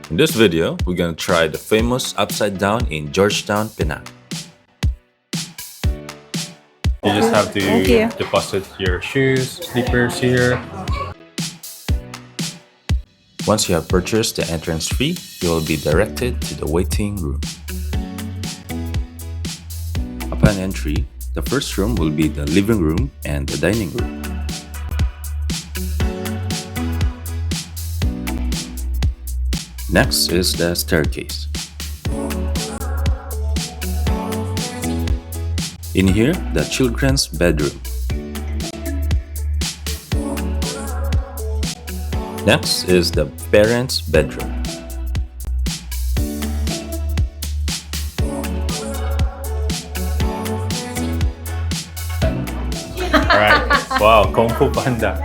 In this video, we're gonna try the famous upside down in Georgetown, Penang. You just have to Thank you. deposit your shoes, slippers here. Once you have purchased the entrance fee, you will be directed to the waiting room. Upon entry, the first room will be the living room and the dining room. Next is the staircase. In here, the children's bedroom. Next is the parents' bedroom. Alright. Wow, Kung Fu Panda.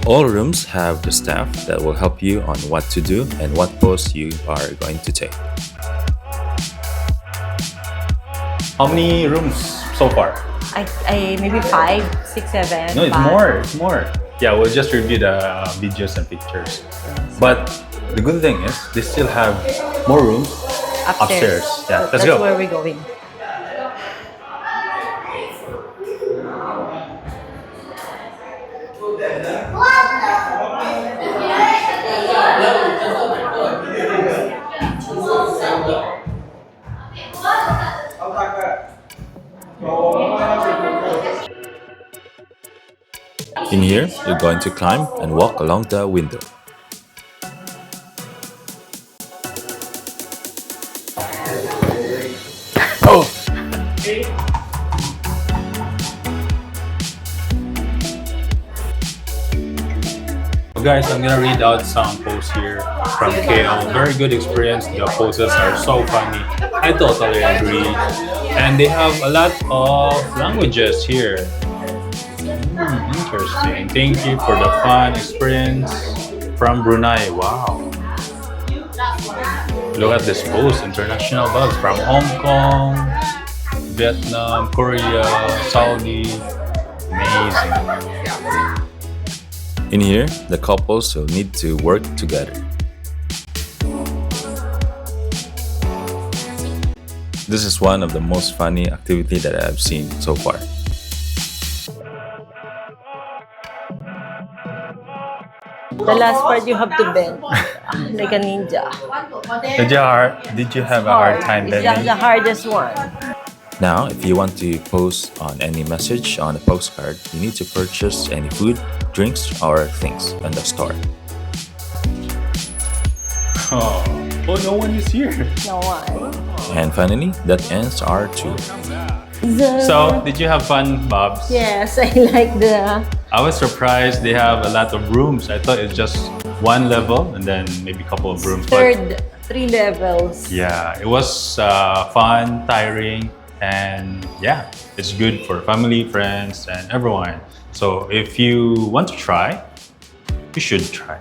All rooms have the staff that will help you on what to do and what pose you are going to take. How many rooms so far? I maybe 5, 6, 7. No, it's 5. more. It's more. Yeah, we'll just review the videos and pictures. But the good thing is they still have more rooms upstairs. Yeah, let's That's go. where we're going. In here, you're going to climb and walk along the window. Oh! Guys, I'm gonna read out some posts here from KL. Very good experience. The poses are so funny. I totally agree. And they have a lot of languages here. Interesting. Thank you for the fun experience from Brunei. Wow. Look at this post. International bugs from Hong Kong, Vietnam, Korea, Saudi. Amazing. In here, the couples will need to work together. This is one of the most funny activity that I've seen so far. The last part you have to bend like a ninja. Did you have a hard time It's bending? the hardest one. Now, if you want to post on any message on a postcard, you need to purchase any food, drinks, or things in the store. Oh, no one is here. No one. And finally, that ends our tour. So, did you have fun, Bobs? Yes, I like the I was surprised they have a lot of rooms. I thought it's just one level and then maybe a couple of rooms. But 3 levels. yeah, it was fun, tiring, and yeah, it's good for family, friends, and everyone. So if you want to try, you should try.